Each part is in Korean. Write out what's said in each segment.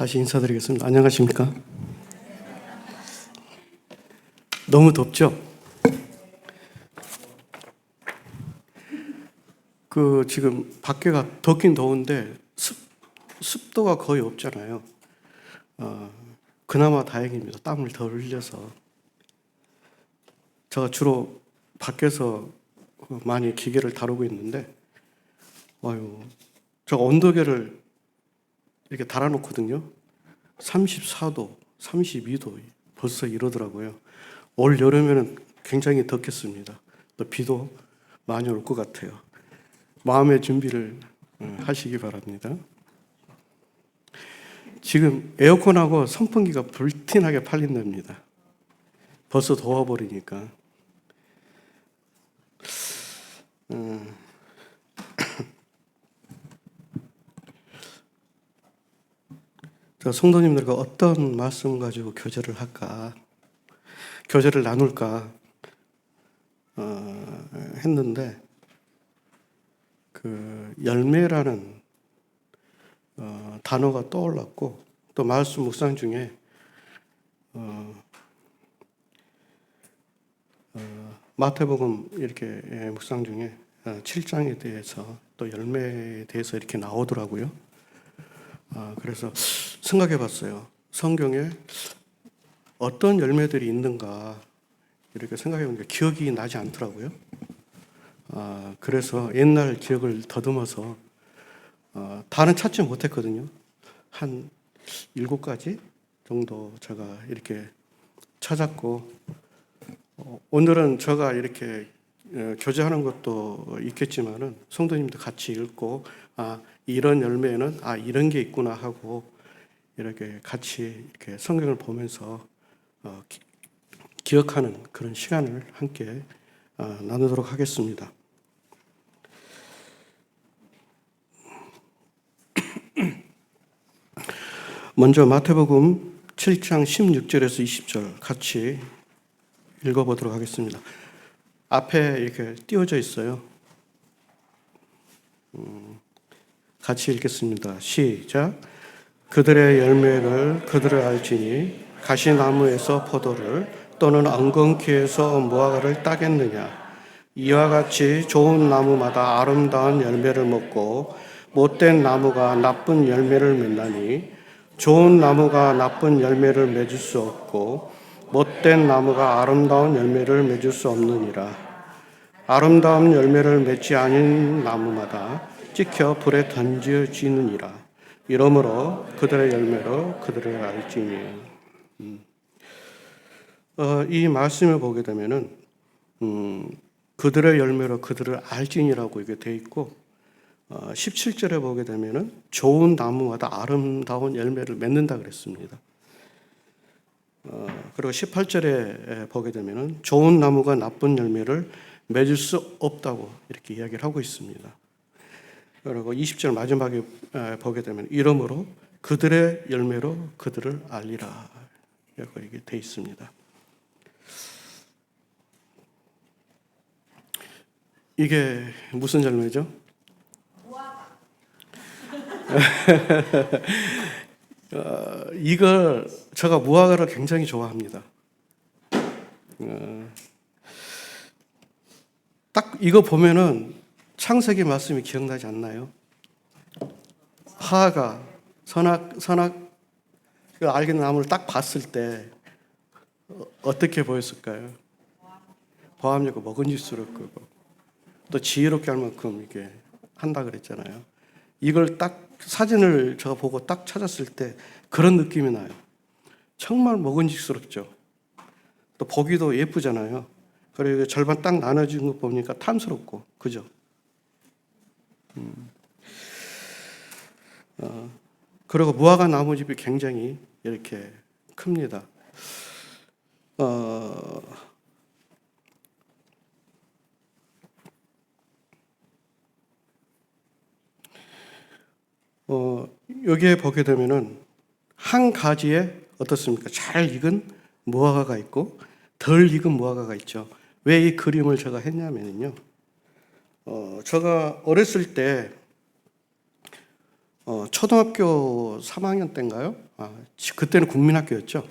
다시 인사드리겠습니다. 안녕하십니까? 너무 덥죠? 지금 밖에가 덥긴 더운데 습도가 거의 없잖아요. 그나마 다행입니다. 땀을 덜 흘려서. 제가 주로 밖에서 많이 기계를 다루고 있는데, 제가 온도계를 이렇게 달아놓거든요. 34도, 32도 벌써 이러더라고요. 올 여름에는 굉장히 덥겠습니다. 또 비도 많이 올 것 같아요. 마음의 준비를 하시기 바랍니다. 지금 에어컨하고 선풍기가 불티나게 팔린답니다. 벌써 더워버리니까. 제가 성도님들과 어떤 말씀 가지고 교제를 할까, 교제를 나눌까 했는데, 열매라는 단어가 떠올랐고, 또 말씀 묵상 중에 마태복음 이렇게 묵상 중에 7장에 대해서 또 열매에 대해서 이렇게 나오더라고요. 그래서 생각해 봤어요. 성경에 어떤 열매들이 있는가 이렇게 생각해 보니까 기억이 나지 않더라고요. 그래서 옛날 기억을 더듬어서 다는 찾지 못했거든요. 한 7가지 정도 제가 이렇게 찾았고, 오늘은 제가 이렇게 교제하는 것도 있겠지만은 성도님도 같이 읽고, 이런 열매에는 이런 게 있구나 하고 이렇게 같이 이렇게 성경을 보면서 기억하는 그런 시간을 함께 나누도록 하겠습니다. 먼저 마태복음 7장 16절에서 20절 같이 읽어보도록 하겠습니다. 앞에 이렇게 띄워져 있어요. 같이 읽겠습니다. 시작. 그들의 열매를 그들을 알지니 가시나무에서 포도를 또는 엉겅퀴에서 무화과를 따겠느냐. 이와 같이 좋은 나무마다 아름다운 열매를 먹고 못된 나무가 나쁜 열매를 맺나니 좋은 나무가 나쁜 열매를 맺을 수 없고 못된 나무가 아름다운 열매를 맺을 수 없느니라. 아름다운 열매를 맺지 않은 나무마다 찍혀 불에 던져지느니라. 이러므로 그들의 열매로 그들을 알지니. 이 말씀을 보게 되면은 그들의 열매로 그들을 알지니라고 이게 돼 있고, 17절에 보게 되면은 좋은 나무마다 아름다운 열매를 맺는다 그랬습니다. 그리고 18절에 보게 되면은 좋은 나무가 나쁜 열매를 맺을 수 없다고 이렇게 이야기를 하고 있습니다. 그리고 20절 마지막에 보게 되면 이러므로 그들의 열매로 그들을 알리라 이렇게 돼 있습니다. 이게 무슨 열매죠? 이걸 제가 무화과를 굉장히 좋아합니다. 딱 이거 보면은 창세기 말씀이 기억나지 않나요? 하하가 선악 알게 나무를 딱 봤을 때 어떻게 보였을까요? 보암이고 먹은지스럽고 또 지혜롭게 할 만큼 이렇게 한다 그랬잖아요. 이걸 딱 사진을 제가 보고 딱 찾았을 때 그런 느낌이 나요. 정말 먹은직스럽죠. 또 보기도 예쁘잖아요. 그리고 절반 딱 나눠진 거 보니까 탐스럽고, 그죠? 그리고 무화과 나무집이 굉장히 이렇게 큽니다. 여기에 보게 되면은 한 가지에 어떻습니까? 잘 익은 무화과가 있고 덜 익은 무화과가 있죠. 왜 이 그림을 제가 했냐면요. 제가 어렸을 때 초등학교 3학년 때인가요? 그때는 국민학교였죠.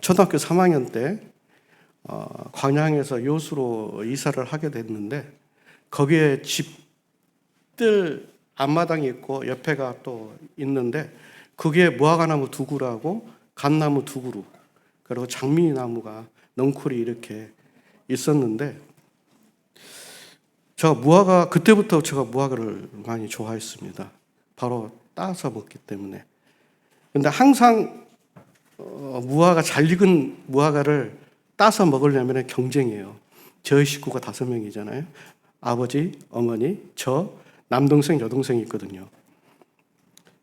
초등학교 3학년 때 광양에서 여수로 이사를 하게 됐는데 거기에 집들 앞마당이 있고 옆에가 또 있는데 그게 무화과나무 2그루하고 감나무 2그루 그리고 장미나무가 넝쿨이 이렇게 있었는데 그때부터 제가 무화과를 많이 좋아했습니다. 바로 따서 먹기 때문에. 근데 항상 무화과 잘 익은 무화과를 따서 먹으려면 경쟁이에요. 저희 식구가 5명이잖아요. 아버지, 어머니, 저, 남동생, 여동생이 있거든요.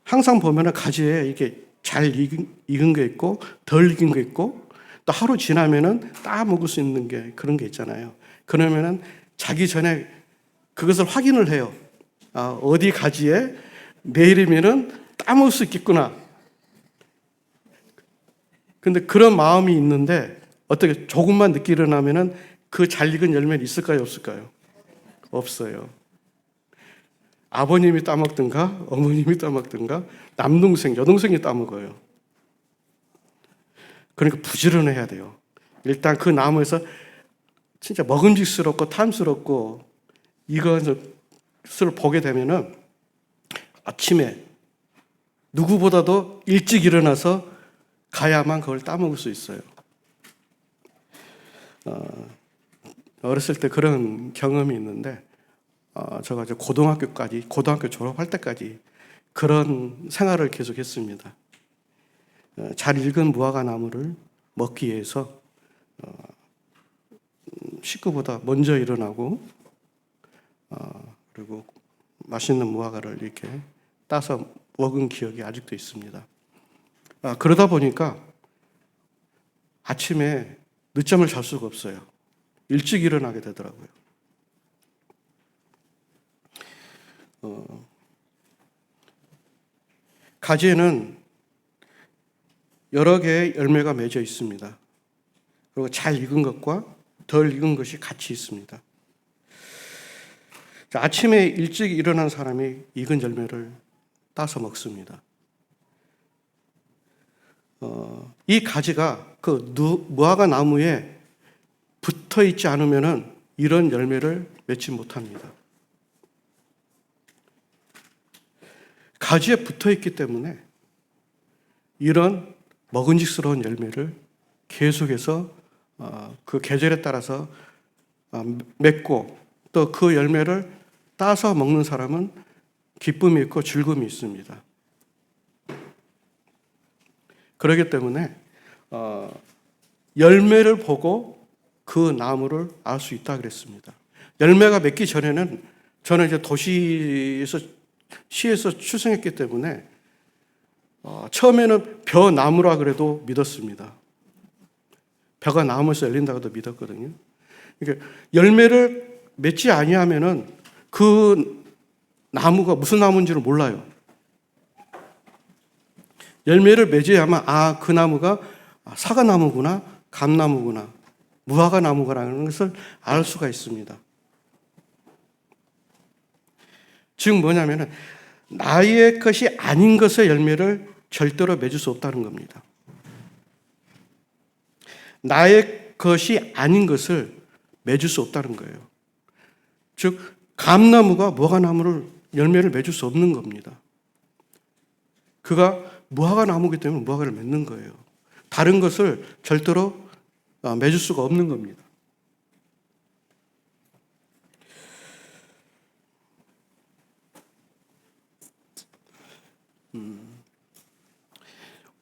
항상 보면 가지에 이게 잘 익은 게 있고 덜 익은 게 있고 또 하루 지나면은 따 먹을 수 있는 게 그런 게 있잖아요. 그러면은 자기 전에 그것을 확인을 해요. 어디 가지에 내일이면은 따 먹을 수 있겠구나. 근데 그런 마음이 있는데 어떻게 조금만 늦게 일어나면은 그 잘 익은 열매는 있을까요, 없을까요? 없어요. 아버님이 따먹든가 어머님이 따먹든가 남동생, 여동생이 따먹어요. 그러니까 부지런해야 돼요. 일단 그 나무에서 진짜 먹음직스럽고 탐스럽고 이것을 보게 되면은 아침에 누구보다도 일찍 일어나서 가야만 그걸 따먹을 수 있어요. 어렸을 때 그런 경험이 있는데 제가 이제 고등학교 졸업할 때까지 그런 생활을 계속했습니다. 잘 익은 무화과 나무를 먹기 위해서 식구보다 먼저 일어나고 그리고 맛있는 무화과를 이렇게 따서 먹은 기억이 아직도 있습니다. 그러다 보니까 아침에 늦잠을 잘 수가 없어요. 일찍 일어나게 되더라고요. 가지에는 여러 개의 열매가 맺어 있습니다. 그리고 잘 익은 것과 덜 익은 것이 같이 있습니다. 아침에 일찍 일어난 사람이 익은 열매를 따서 먹습니다. 이 가지가 그 무화과 나무에 붙어 있지 않으면 이런 열매를 맺지 못합니다. 가지에 붙어 있기 때문에 이런 먹음직스러운 열매를 계속해서 그 계절에 따라서 맺고 또 그 열매를 따서 먹는 사람은 기쁨이 있고 즐거움이 있습니다. 그렇기 때문에 열매를 보고 그 나무를 알 수 있다 그랬습니다. 열매가 맺기 전에는 저는 이제 시에서 출생했기 때문에 처음에는 벼나무라 그래도 믿었습니다. 벼가 나무에서 열린다고도 믿었거든요. 그러니까 열매를 맺지 아니하면은 그 나무가 무슨 나무인지를 몰라요. 열매를 맺어야만 그 나무가 사과나무구나, 감나무구나, 무화과나무구나라는 것을 알 수가 있습니다. 즉 뭐냐면은 나의 것이 아닌 것의 열매를 절대로 맺을 수 없다는 겁니다. 나의 것이 아닌 것을 맺을 수 없다는 거예요. 즉 감나무가 무화과나무를 열매를 맺을 수 없는 겁니다. 그가 무화과나무이기 때문에 무화과를 맺는 거예요. 다른 것을 절대로 맺을 수가 없는 겁니다.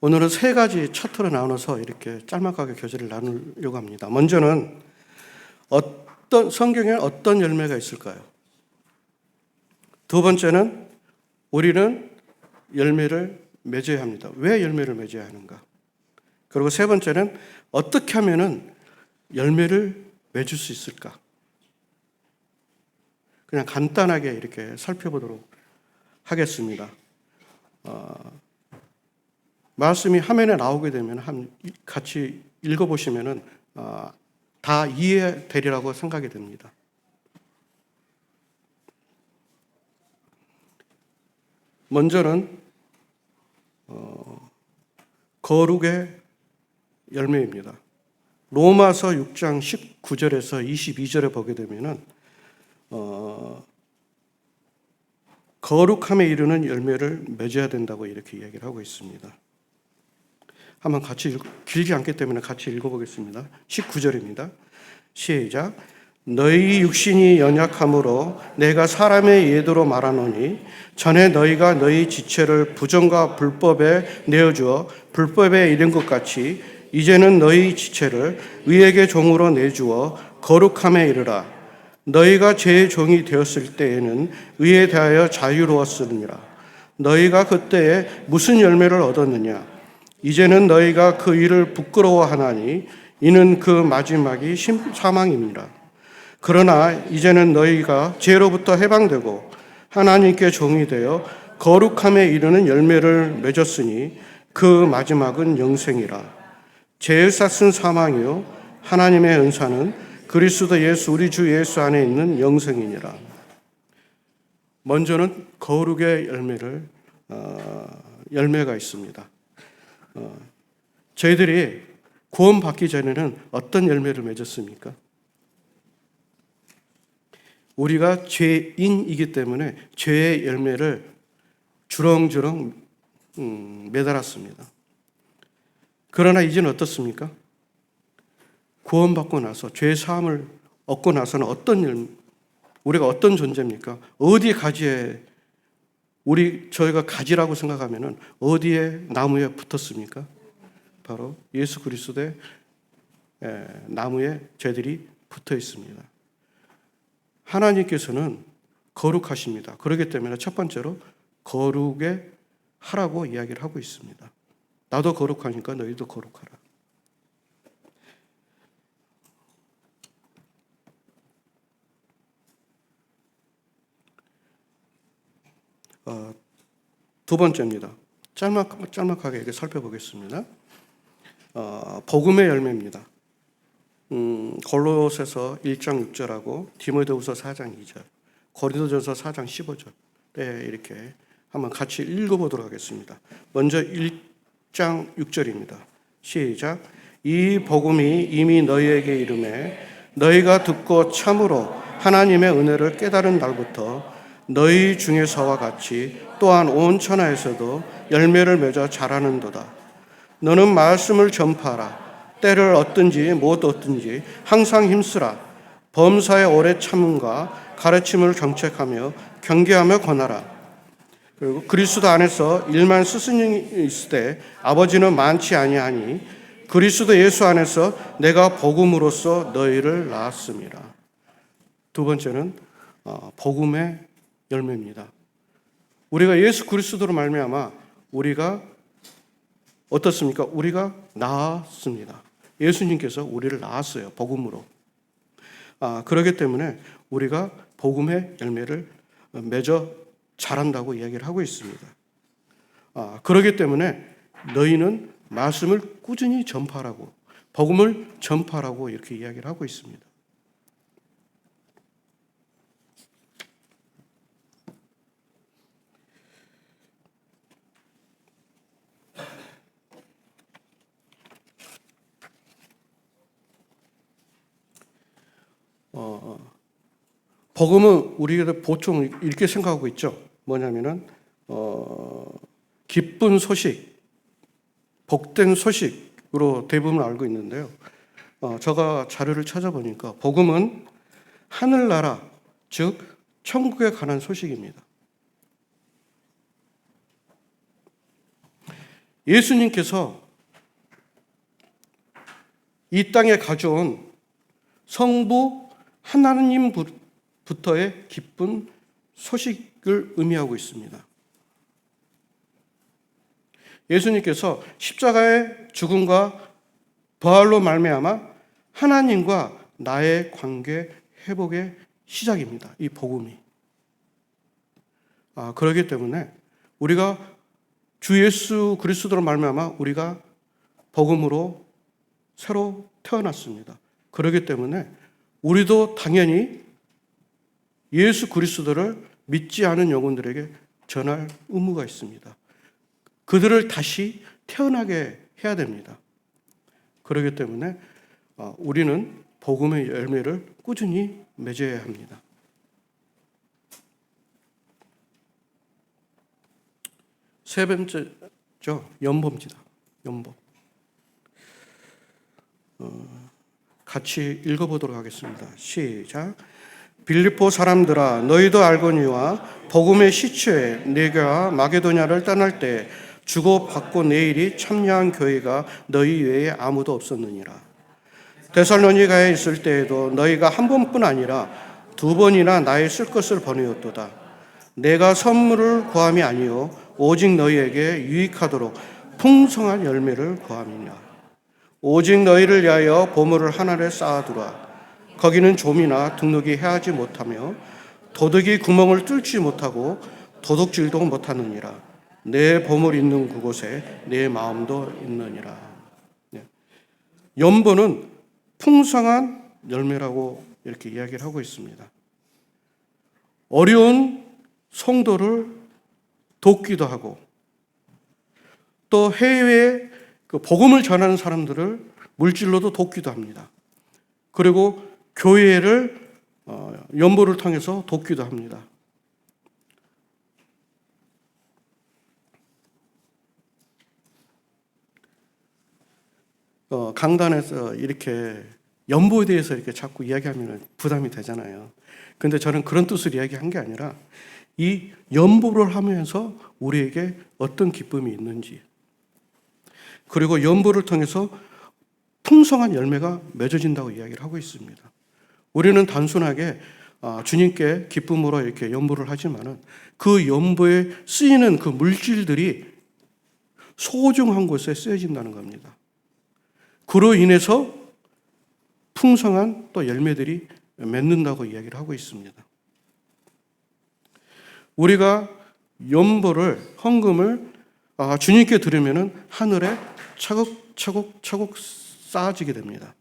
오늘은 3가지 차트로 나눠서 이렇게 짤막하게 교제를 나누려고 합니다. 먼저는 성경에 어떤 열매가 있을까요? 두 번째는 우리는 열매를 맺어야 합니다. 왜 열매를 맺어야 하는가? 그리고 세 번째는 어떻게 하면은 열매를 맺을 수 있을까? 그냥 간단하게 이렇게 살펴보도록 하겠습니다. 말씀이 화면에 나오게 되면 같이 읽어보시면은 다 이해되리라고 생각이 됩니다. 먼저는 거룩의 열매입니다. 로마서 6장 19절에서 22절에 보게 되면은 거룩함에 이르는 열매를 맺어야 된다고 이렇게 이야기를 하고 있습니다. 한번 같이 길지 않기 때문에 같이 읽어보겠습니다. 19절입니다. 시작. 너희 육신이 연약함으로 내가 사람의 예도로 말하노니 전에 너희가 너희 지체를 부정과 불법에 내어주어 불법에 이른 것 같이 이제는 너희 지체를 의에게 종으로 내주어 거룩함에 이르라. 너희가 죄의 종이 되었을 때에는 의에 대하여 자유로웠으니라. 너희가 그때에 무슨 열매를 얻었느냐? 이제는 너희가 그 일을 부끄러워하나니 이는 그 마지막이 사망입니다. 그러나 이제는 너희가 죄로부터 해방되고 하나님께 종이 되어 거룩함에 이르는 열매를 맺었으니 그 마지막은 영생이라. 죄의 싹은 사망이요 하나님의 은사는 그리스도 예수 우리 주 예수 안에 있는 영생이니라. 먼저는 거룩의 열매가 있습니다. 저희들이 구원받기 전에는 어떤 열매를 맺었습니까? 우리가 죄인이기 때문에 죄의 열매를 주렁주렁 매달았습니다. 그러나 이제는 어떻습니까? 구원받고 나서 죄 사함을 얻고 나서는 우리가 어떤 존재입니까? 어디에 저희가 가지라고 생각하면은 어디에 나무에 붙었습니까? 바로 예수 그리스도의 나무에 저희들이 붙어 있습니다. 하나님께서는 거룩하십니다. 그렇기 때문에 첫 번째로 거룩에 하라고 이야기를 하고 있습니다. 나도 거룩하니까 너희도 거룩하라. 두 번째입니다. 짤막하게 이렇게 살펴보겠습니다. 복음의 열매입니다. 골로새서 1장 6절하고 디모데후서 4장 2절, 고린도전서 4장 15절에 이렇게 한번 같이 읽어보도록 하겠습니다. 먼저 1장 6절입니다. 시작. 이 복음이 이미 너희에게 이르매 너희가 듣고 참으로 하나님의 은혜를 깨달은 날부터 너희 중에서와 같이 또한 온 천하에서도 열매를 맺어 자라는도다. 너는 말씀을 전파하라. 때를 얻든지 못 얻든지 항상 힘쓰라. 범사에 오래 참음과 가르침을 정책하며 경계하며 권하라. 그리고 그리스도 안에서 일만 스승이 있을 때 아버지는 많지 아니하니 그리스도 예수 안에서 내가 복음으로써 너희를 낳았습니다. 두 번째는 복음의 열매입니다. 우리가 예수 그리스도로 말미암아 우리가 어떻습니까? 우리가 낳았습니다. 예수님께서 우리를 낳았어요. 복음으로. 그렇기 때문에 우리가 복음의 열매를 맺어 자란다고 이야기를 하고 있습니다. 그렇기 때문에 너희는 말씀을 꾸준히 전파하라고, 복음을 전파하라고 이렇게 이야기를 하고 있습니다. 복음은 우리가 보통 이렇게 생각하고 있죠. 뭐냐면은 기쁜 소식, 복된 소식으로 대부분 알고 있는데요. 제가 자료를 찾아보니까 복음은 하늘나라, 즉 천국에 관한 소식입니다. 예수님께서 이 땅에 가져온 성부 하나님부터의 기쁜 소식을 의미하고 있습니다. 예수님께서 십자가의 죽음과 부활로 말미암아 하나님과 나의 관계 회복의 시작입니다. 이 복음이. 그렇기 때문에 우리가 주 예수 그리스도로 말미암아 우리가 복음으로 새로 태어났습니다. 그렇기 때문에 우리도 당연히 예수 그리스도를 믿지 않은 영혼들에게 전할 의무가 있습니다. 그들을 다시 태어나게 해야 됩니다. 그렇기 때문에 우리는 복음의 열매를 꾸준히 맺어야 합니다. 세 번째죠. 연보입니다. 연보. 같이 읽어보도록 하겠습니다. 시작. 빌립보 사람들아, 너희도 알거니와 복음의 시초에 네가 마게도냐를 떠날 때 주고받고 내일이 참여한 교회가 너희 외에 아무도 없었느니라. 데살로니가에 있을 때에도 너희가 한 번뿐 아니라 두 번이나 나의 쓸 것을 보내었도다. 내가 선물을 구함이 아니요 오직 너희에게 유익하도록 풍성한 열매를 구함이냐. 오직 너희를 위하여 보물을 하늘에 쌓아두라. 거기는 좀이나 등록이 해하지 못하며 도둑이 구멍을 뚫지 못하고 도둑질도 못하느니라. 내 보물 있는 그곳에 내 마음도 있느니라. 연보는 풍성한 열매라고 이렇게 이야기를 하고 있습니다. 어려운 성도를 돕기도 하고 또 해외에 그 복음을 전하는 사람들을 물질로도 돕기도 합니다. 그리고 교회를 연보를 통해서 돕기도 합니다. 강단에서 이렇게 연보에 대해서 이렇게 자꾸 이야기하면 부담이 되잖아요. 근데 저는 그런 뜻으로 이야기한 게 아니라 이 연보를 하면서 우리에게 어떤 기쁨이 있는지, 그리고 연보를 통해서 풍성한 열매가 맺어진다고 이야기를 하고 있습니다. 우리는 단순하게 주님께 기쁨으로 이렇게 연보를 하지만은 그 연보에 쓰이는 그 물질들이 소중한 곳에 쓰여진다는 겁니다. 그로 인해서 풍성한 또 열매들이 맺는다고 이야기를 하고 있습니다. 우리가 연보를, 헌금을 주님께 드리면은 하늘에 차곡차곡 쌓아지게 됩니다.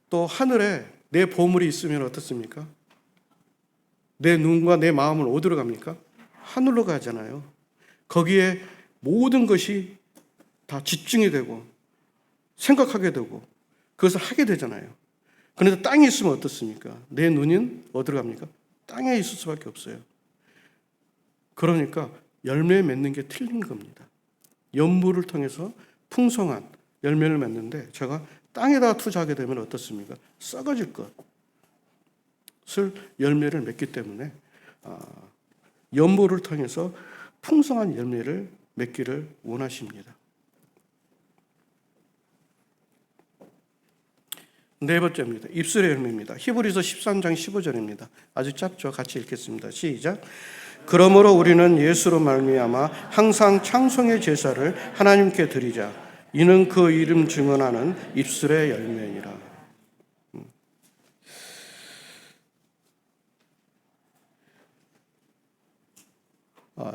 또 하늘에 내 보물이 있으면 어떻습니까? 내 눈과 내 마음을 어디로 갑니까? 하늘로 가잖아요. 거기에 모든 것이 다 집중이 되고 생각하게 되고 그것을 하게 되잖아요. 그런데 땅에 있으면 어떻습니까? 내 눈은 어디로 갑니까? 땅에 있을 수밖에 없어요. 그러니까 열매 맺는 게 틀린 겁니다. 연보를 통해서 풍성한 열매를 맺는데 제가 땅에다 투자하게 되면 어떻습니까? 썩어질 것을 열매를 맺기 때문에 연보를 통해서 풍성한 열매를 맺기를 원하십니다. 네 번째입니다. 입술의 열매입니다. 히브리서 13장 15절입니다. 아주 짧죠? 같이 읽겠습니다. 시작. 그러므로 우리는 예수로 말미암아 항상 찬송의 제사를 하나님께 드리자. 이는 그 이름 증언하는 입술의 열매니라.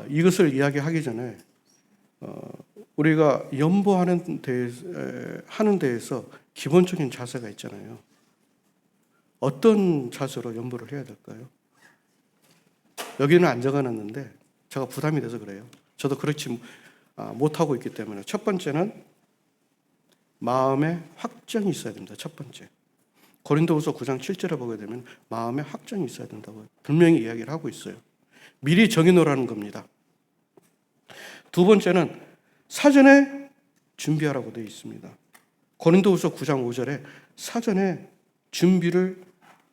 이것을 이야기하기 전에 우리가 연보하는 데에서 기본적인 자세가 있잖아요. 어떤 자세로 연보를 해야 될까요? 여기는 안 적어놨는데 제가 부담이 돼서 그래요. 저도 그렇지 못하고 있기 때문에. 첫 번째는 마음에 확정이 있어야 됩니다. 첫 번째. 고린도후서 9장 7절에 보게 되면 마음에 확정이 있어야 된다고 분명히 이야기를 하고 있어요. 미리 정해놓으라는 겁니다. 두 번째는 사전에 준비하라고 되어 있습니다. 고린도후서 9장 5절에 사전에 준비를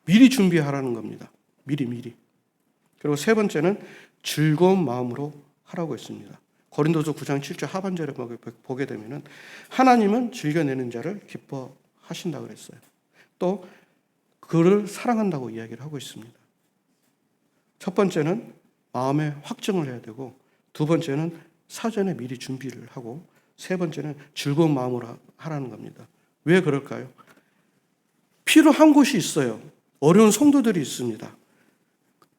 미리 준비하라는 겁니다. 미리. 그리고 세 번째는 즐거운 마음으로 하라고 했습니다. 고린도서 9장 7절 하반절에 보게 되면은 하나님은 즐겨내는 자를 기뻐하신다고 그랬어요. 또 그를 사랑한다고 이야기를 하고 있습니다. 첫 번째는 마음에 확정을 해야 되고, 두 번째는 사전에 미리 준비를 하고, 세 번째는 즐거운 마음으로 하라는 겁니다. 왜 그럴까요? 필요한 곳이 있어요. 어려운 성도들이 있습니다.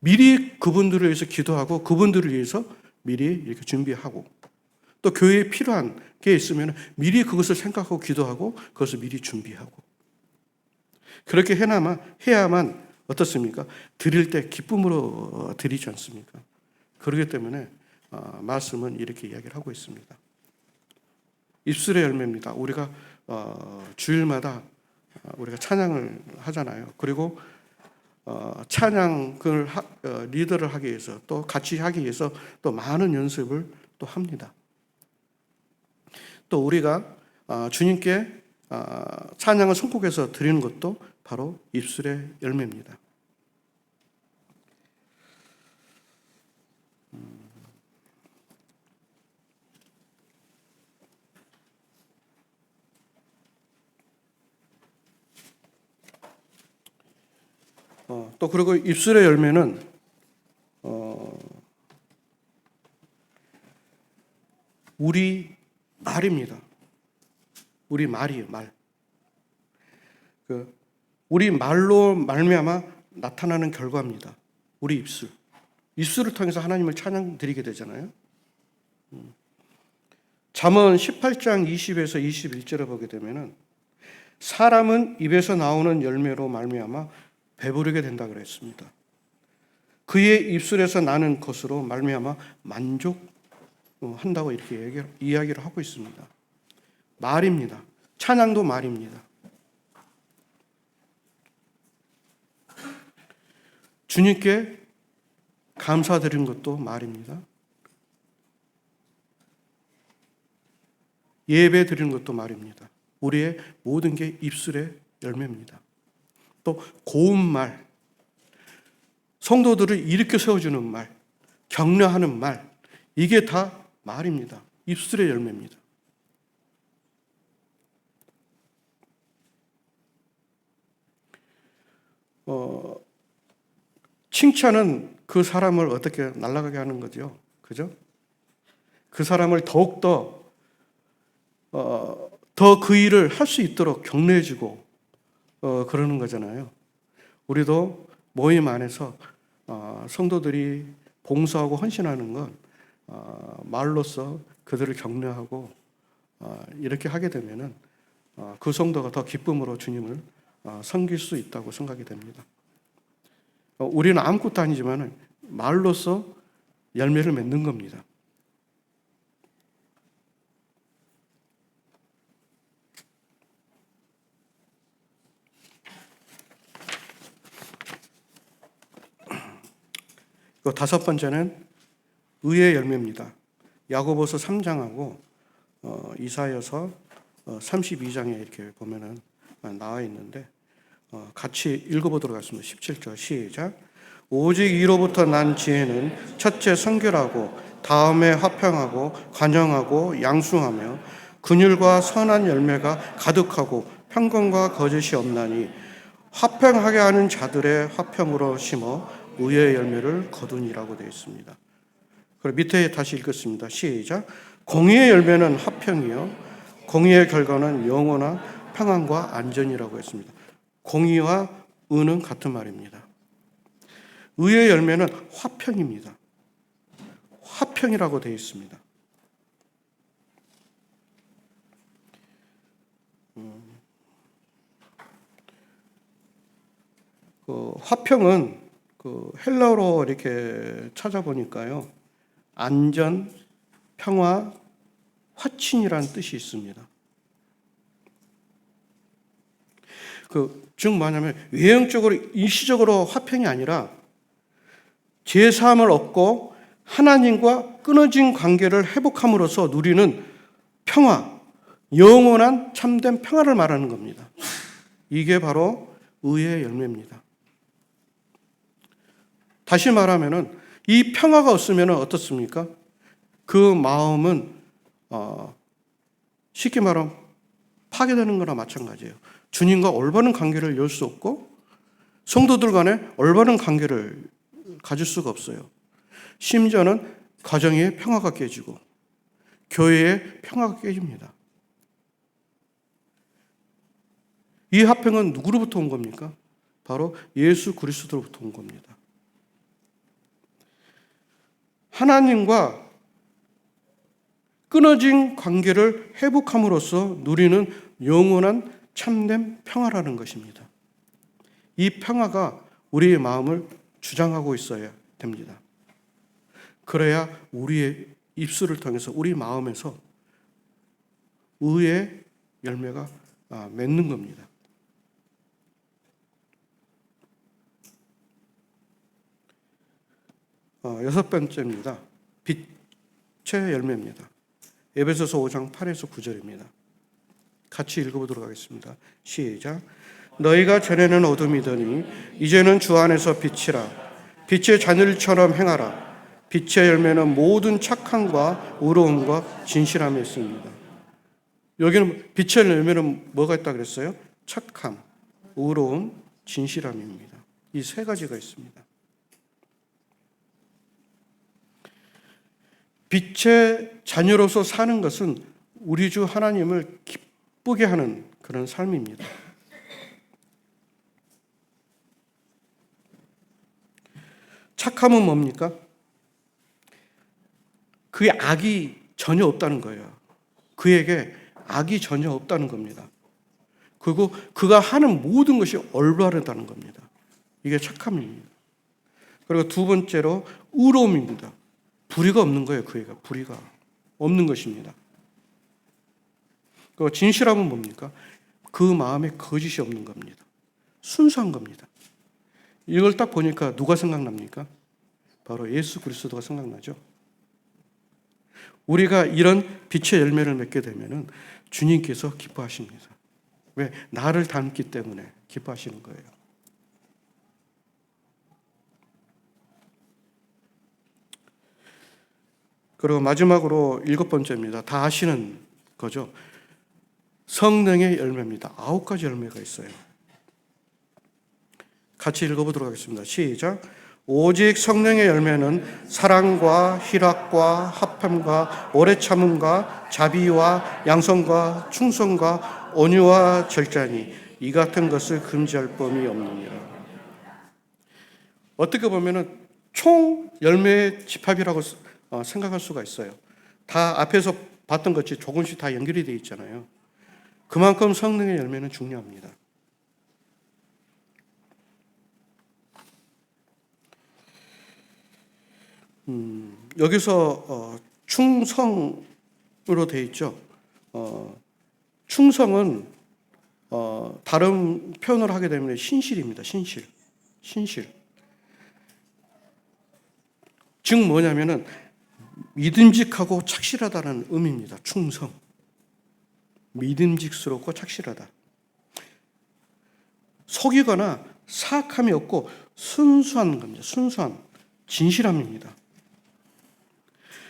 미리 그분들을 위해서 기도하고 그분들을 위해서 미리 이렇게 준비하고, 또 교회에 필요한 게 있으면 미리 그것을 생각하고 기도하고 그것을 미리 준비하고, 그렇게 해야만 어떻습니까? 드릴 때 기쁨으로 드리지 않습니까? 그렇기 때문에 말씀은 이렇게 이야기를 하고 있습니다. 입술의 열매입니다. 우리가 주일마다 우리가 찬양을 하잖아요. 그리고 찬양을 리더를 하기 위해서 또 같이 하기 위해서 또 많은 연습을 또 합니다. 또 우리가 주님께 찬양을 선곡해서 드리는 것도 바로 입술의 열매입니다. 또 그리고 입술의 열매는 우리 말입니다. 우리 말이에요, 말. 우리 말로 말미암아 나타나는 결과입니다. 우리 입술. 입술을 통해서 하나님을 찬양 드리게 되잖아요. 잠언 18장 20에서 21절을 보게 되면은 사람은 입에서 나오는 열매로 말미암아 배부르게 된다 그랬습니다. 그의 입술에서 나는 것으로 말미암아 만족한다고 이렇게 이야기를 하고 있습니다. 말입니다. 찬양도 말입니다. 주님께 감사드리는 것도 말입니다. 예배 드리는 것도 말입니다. 우리의 모든 게 입술의 열매입니다. 또 고운 말, 성도들을 일으켜 세워주는 말, 격려하는 말, 이게 다 말입니다. 입술의 열매입니다. 칭찬은 그 사람을 어떻게 날아가게 하는 거죠. 그죠? 그 사람을 더욱더 더 그 일을 할 수 있도록 격려해주고 그러는 거잖아요. 우리도 모임 안에서 성도들이 봉사하고 헌신하는 건 말로써 그들을 격려하고 이렇게 하게 되면은 그 성도가 더 기쁨으로 주님을 섬길 수 있다고 생각이 됩니다. 우리는 아무것도 아니지만 말로써 열매를 맺는 겁니다. 다섯 번째는 의의 열매입니다. 야고보서 3장하고 이사야서 32장에 이렇게 보면은 나와 있는데 같이 읽어보도록 하겠습니다. 17절 시작. 오직 이로부터 난 지혜는 첫째 성결하고 다음에 화평하고 관영하고 양숭하며 긍휼과 선한 열매가 가득하고 평강과 거짓이 없나니 화평하게 하는 자들의 화평으로 심어 의의 열매를 거두니라고 되어 있습니다. 그리고 밑에 다시 읽겠습니다. 시작. 공의의 열매는 화평이요 공의의 결과는 영원한 평안과 안전이라고 했습니다. 공의와 의는 같은 말입니다. 의의 열매는 화평입니다. 화평이라고 되어 있습니다. 화평은 헬라어로 이렇게 찾아보니까요, 안전, 평화, 화친이라는 뜻이 있습니다. 즉 뭐냐면 외형적으로 일시적으로 화평이 아니라 제사함을 얻고 하나님과 끊어진 관계를 회복함으로써 누리는 평화, 영원한 참된 평화를 말하는 겁니다. 이게 바로 의의 열매입니다. 다시 말하면은 이 평화가 없으면 어떻습니까? 그 마음은 쉽게 말하면 파괴되는 거나 마찬가지예요. 주님과 올바른 관계를 열 수 없고 성도들 간에 올바른 관계를 가질 수가 없어요. 심지어는 가정의 평화가 깨지고 교회의 평화가 깨집니다. 이 화평은 누구로부터 온 겁니까? 바로 예수 그리스도로부터 온 겁니다. 하나님과 끊어진 관계를 회복함으로써 누리는 영원한 참된 평화라는 것입니다. 이 평화가 우리의 마음을 주장하고 있어야 됩니다. 그래야 우리의 입술을 통해서 우리 마음에서 의의 열매가 맺는 겁니다. 여섯 번째입니다. 빛의 열매입니다. 에베소서 5장 8에서 9절입니다. 같이 읽어보도록 하겠습니다. 시작. 너희가 전에는 어둠이더니 이제는 주 안에서 빛이라. 빛의 자녀들처럼 행하라. 빛의 열매는 모든 착함과 의로움과 진실함이 있습니다. 여기는 빛의 열매는 뭐가 있다 그랬어요? 착함, 의로움, 진실함입니다. 이 세 가지가 있습니다. 빛의 자녀로서 사는 것은 우리 주 하나님을 기쁘게 하는 그런 삶입니다. 착함은 뭡니까? 그의 악이 전혀 없다는 거예요. 그에게 악이 전혀 없다는 겁니다. 그리고 그가 하는 모든 것이 올바르다는 겁니다. 이게 착함입니다. 그리고 두 번째로 의로움입니다. 불의가 없는 거예요. 그애가 불의가 없는 것입니다. 그 진실함은 뭡니까? 그 마음에 거짓이 없는 겁니다. 순수한 겁니다. 이걸 딱 보니까 누가 생각납니까? 바로 예수 그리스도가 생각나죠. 우리가 이런 빛의 열매를 맺게 되면은 주님께서 기뻐하십니다. 왜? 나를 닮기 때문에 기뻐하시는 거예요. 그리고 마지막으로 일곱 번째입니다. 다 아시는 거죠. 성령의 열매입니다. 9가지 열매가 있어요. 같이 읽어보도록 하겠습니다. 시작. 오직 성령의 열매는 사랑과 희락과 화평과 오래 참음과 자비와 양선과 충성과 온유와 절제니 이 같은 것을 금지할 범이 없느니라. 어떻게 보면은 총 열매의 집합이라고 생각할 수가 있어요. 다 앞에서 봤던 것이 조금씩 다 연결이 되어 있잖아요. 그만큼 성령의 열매는 중요합니다. 여기서 충성으로 되어 있죠. 충성은 다른 표현을 하게 되면 신실입니다. 신실. 즉 뭐냐면은 믿음직하고 착실하다는 의미입니다. 충성. 믿음직스럽고 착실하다. 속이거나 사악함이 없고 순수한 겁니다. 순수한 진실함입니다.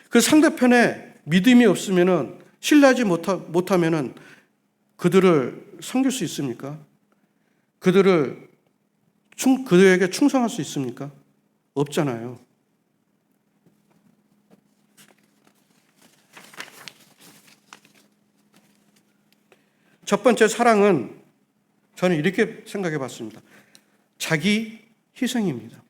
그 상대편에 믿음이 없으면은 신뢰하지 못하면은 그들을 섬길 수 있습니까? 그들에게 충성할 수 있습니까? 없잖아요. 첫 번째 사랑은 저는 이렇게 생각해 봤습니다. 자기 희생입니다.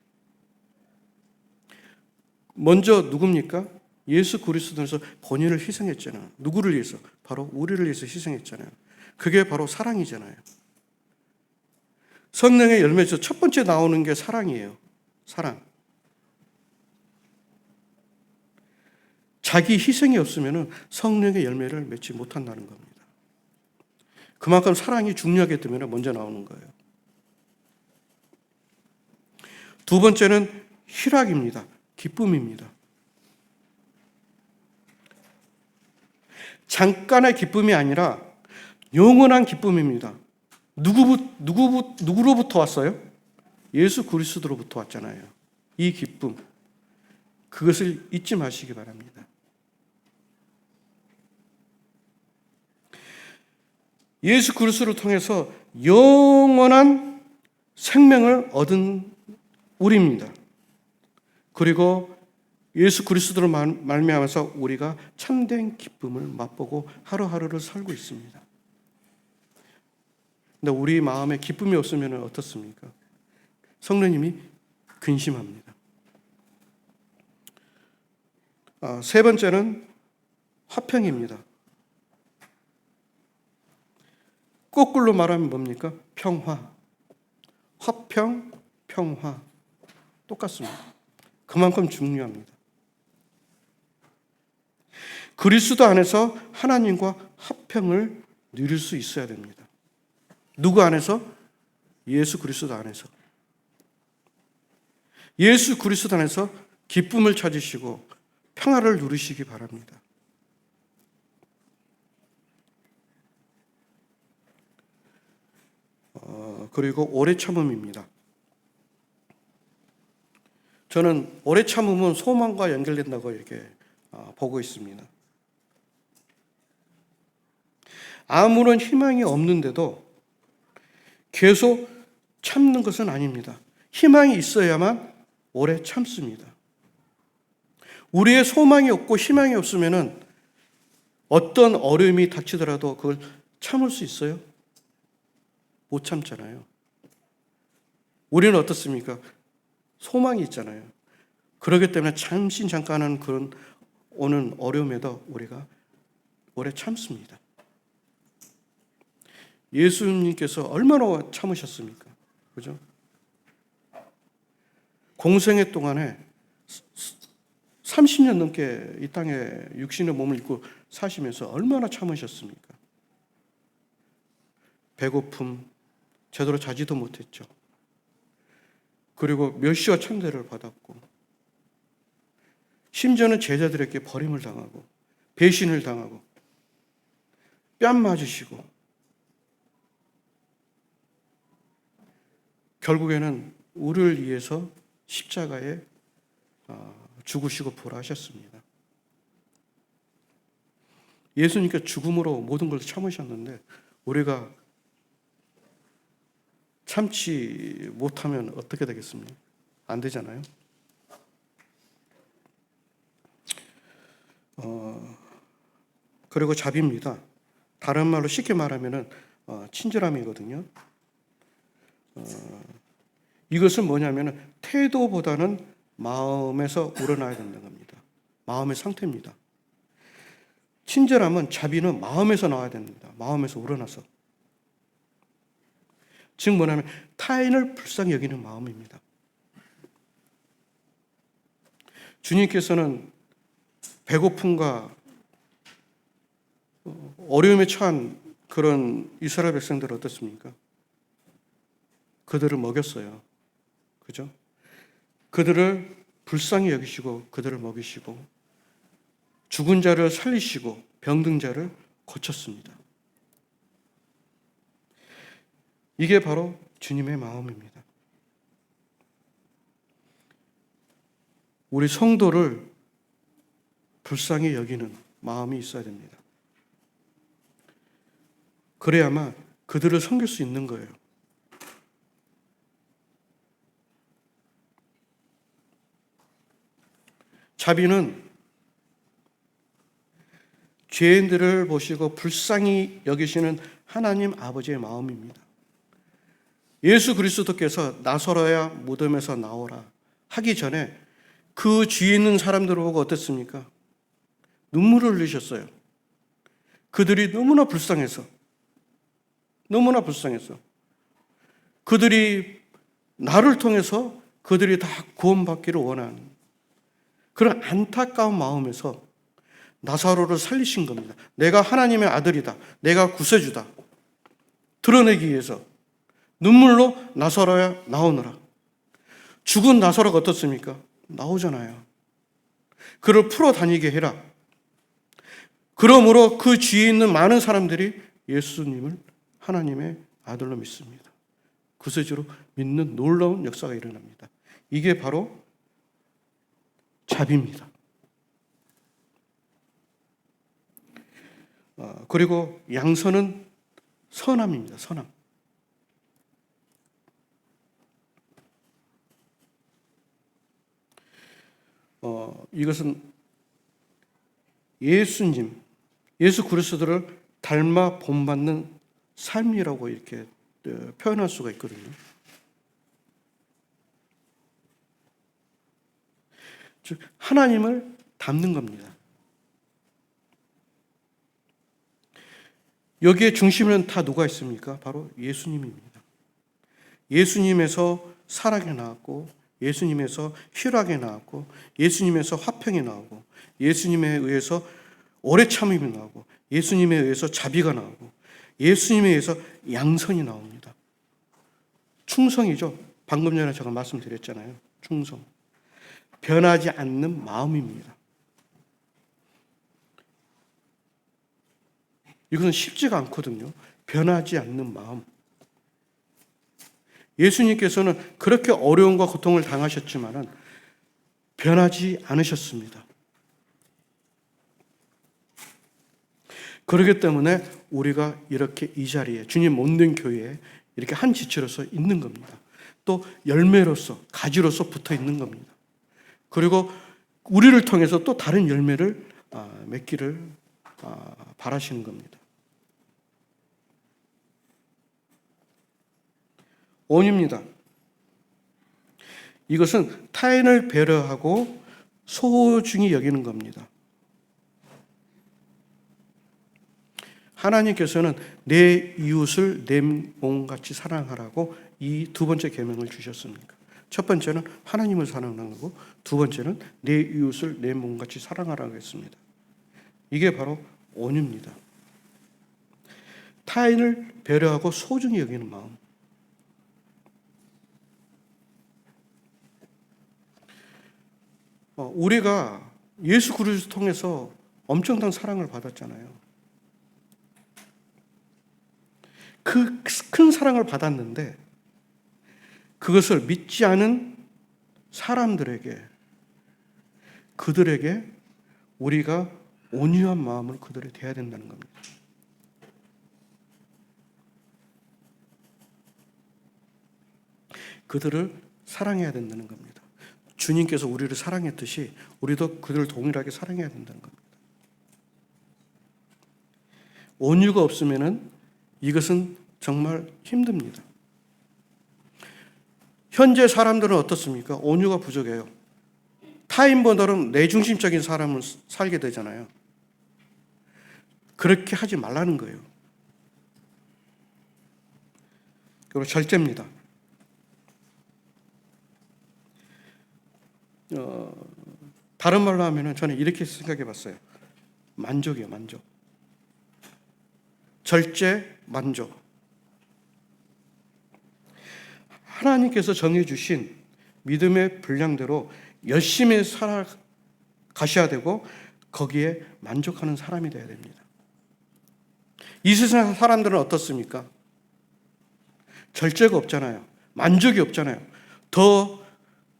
먼저 누굽니까? 예수 그리스도에서 본인을 희생했잖아요. 누구를 위해서? 바로 우리를 위해서 희생했잖아요. 그게 바로 사랑이잖아요. 성령의 열매에서 첫 번째 나오는 게 사랑이에요. 사랑. 자기 희생이 없으면 성령의 열매를 맺지 못한다는 겁니다. 그만큼 사랑이 중요하기 때문에 먼저 나오는 거예요. 두 번째는 희락입니다. 기쁨입니다. 잠깐의 기쁨이 아니라 영원한 기쁨입니다. 누구로부터 왔어요? 예수 그리스도로부터 왔잖아요. 이 기쁨. 그것을 잊지 마시기 바랍니다. 예수 그리스도를 통해서 영원한 생명을 얻은 우리입니다. 그리고 예수 그리스도로 말미암아서 우리가 참된 기쁨을 맛보고 하루하루를 살고 있습니다. 근데 우리 마음에 기쁨이 없으면 어떻습니까? 성령님이 근심합니다. 세 번째는 화평입니다. 거꾸로 말하면 뭡니까? 평화. 화평, 평화. 똑같습니다. 그만큼 중요합니다. 그리스도 안에서 하나님과 화평을 누릴 수 있어야 됩니다. 누구 안에서? 예수 그리스도 안에서. 예수 그리스도 안에서 기쁨을 찾으시고 평화를 누리시기 바랍니다. 그리고 오래 참음입니다. 저는 오래 참음은 소망과 연결된다고 이렇게 보고 있습니다. 아무런 희망이 없는데도 계속 참는 것은 아닙니다. 희망이 있어야만 오래 참습니다. 우리의 소망이 없고 희망이 없으면 어떤 어려움이 닥치더라도 그걸 참을 수 있어요? 못 참잖아요. 우리는 어떻습니까? 소망이 있잖아요. 그렇기 때문에 잠깐은 그런 오는 어려움에도 우리가 오래 참습니다. 예수님께서 얼마나 참으셨습니까? 그죠? 공생애 동안에 30년 넘게 이 땅에 육신의 몸을 입고 사시면서 얼마나 참으셨습니까? 배고픔 제대로 자지도 못했죠. 그리고 멸시와 천대를 받았고, 심지어는 제자들에게 버림을 당하고 배신을 당하고 뺨 맞으시고, 결국에는 우리를 위해서 십자가에 죽으시고 부활하셨습니다. 예수님께서 죽음으로 모든 걸 참으셨는데 우리가 참지 못하면 어떻게 되겠습니까? 안 되잖아요. 그리고 자비입니다. 다른 말로 쉽게 말하면 친절함이거든요. 이것은 뭐냐면 태도보다는 마음에서 우러나야 된다는 겁니다. 마음의 상태입니다. 친절함은, 자비는 마음에서 나와야 됩니다. 마음에서 우러나서. 즉 뭐냐면 타인을 불쌍히 여기는 마음입니다. 주님께서는 배고픔과 어려움에 처한 그런 이스라엘 백성들은 어떻습니까? 그들을 먹였어요. 그죠? 그들을 불쌍히 여기시고 그들을 먹이시고 죽은 자를 살리시고 병든 자를 고쳤습니다. 이게 바로 주님의 마음입니다. 우리 성도를 불쌍히 여기는 마음이 있어야 됩니다. 그래야만 그들을 섬길 수 있는 거예요. 자비는 죄인들을 보시고 불쌍히 여기시는 하나님 아버지의 마음입니다. 예수 그리스도께서 나서로야 무덤에서 나오라 하기 전에 그 뒤에 있는 사람들을 보고 어땠습니까? 눈물을 흘리셨어요. 그들이 너무나 불쌍해서 그들이 나를 통해서 그들이 다 구원받기를 원하는 그런 안타까운 마음에서 나사로를 살리신 겁니다. 내가 하나님의 아들이다, 내가 구세주다 드러내기 위해서 눈물로 나사로야 나오너라. 죽은 나사로가 어떻습니까? 나오잖아요. 그를 풀어 다니게 해라. 그러므로 그 뒤에 있는 많은 사람들이 예수님을 하나님의 아들로 믿습니다. 구세주로 믿는 놀라운 역사가 일어납니다. 이게 바로 자비입니다. 그리고 양선은 선함입니다. 선함. 이것은 예수 그리스도를 닮아 본받는 삶이라고 이렇게 표현할 수가 있거든요. 즉 하나님을 닮는 겁니다. 여기에 중심에는 다 누가 있습니까? 바로 예수님입니다. 예수님에서 사랑이 나왔고, 예수님에서 희락이 나왔고, 예수님에서 화평이 나오고, 예수님에 의해서 오래 참음이 나오고 예수님에 의해서 자비가 나오고 예수님에 의해서 양선이 나옵니다. 충성이죠. 방금 전에 제가 말씀드렸잖아요. 충성. 변하지 않는 마음입니다. 이것은 쉽지가 않거든요. 변하지 않는 마음. 예수님께서는 그렇게 어려움과 고통을 당하셨지만은 변하지 않으셨습니다. 그렇기 때문에 우리가 이렇게 이 자리에 주님 몸된 교회에 이렇게 한 지체로서 있는 겁니다. 또 열매로서 가지로서 붙어 있는 겁니다. 그리고 우리를 통해서 또 다른 열매를 맺기를 바라시는 겁니다. 온유입니다. 이것은 타인을 배려하고 소중히 여기는 겁니다. 하나님께서는 내 이웃을 내 몸같이 사랑하라고 이 두 번째 계명을 주셨습니까? 첫 번째는 하나님을 사랑하는 거고 두 번째는 내 이웃을 내 몸같이 사랑하라고 했습니다. 이게 바로 온유입니다. 타인을 배려하고 소중히 여기는 마음. 우리가 예수 그리스도를 통해서 엄청난 사랑을 받았잖아요. 그 큰 사랑을 받았는데 그것을 믿지 않은 사람들에게 그들에게 우리가 온유한 마음을 그들에 대해야 된다는 겁니다. 그들을 사랑해야 된다는 겁니다. 주님께서 우리를 사랑했듯이 우리도 그들을 동일하게 사랑해야 된다는 겁니다. 온유가 없으면은 이것은 정말 힘듭니다. 현재 사람들은 어떻습니까? 온유가 부족해요. 타인보다는 내중심적인 사람을 살게 되잖아요. 그렇게 하지 말라는 거예요. 그리고 절제입니다. 다른 말로 하면 저는 이렇게 생각해 봤어요. 만족이에요, 만족. 절제, 만족. 하나님께서 정해주신 믿음의 분량대로 열심히 살아가셔야 되고 거기에 만족하는 사람이 되어야 됩니다. 이 세상 사람들은 어떻습니까? 절제가 없잖아요. 만족이 없잖아요. 더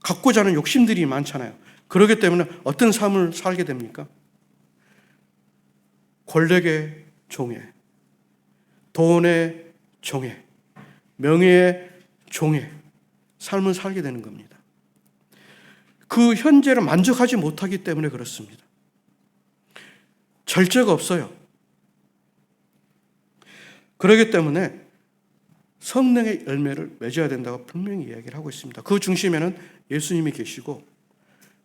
갖고자 하는 욕심들이 많잖아요. 그렇기 때문에 어떤 삶을 살게 됩니까? 권력의 종에, 돈의 종에, 명예의 종에 삶을 살게 되는 겁니다. 그 현재를 만족하지 못하기 때문에 그렇습니다. 절제가 없어요. 그렇기 때문에 성령의 열매를 맺어야 된다고 분명히 이야기를 하고 있습니다. 그 중심에는 예수님이 계시고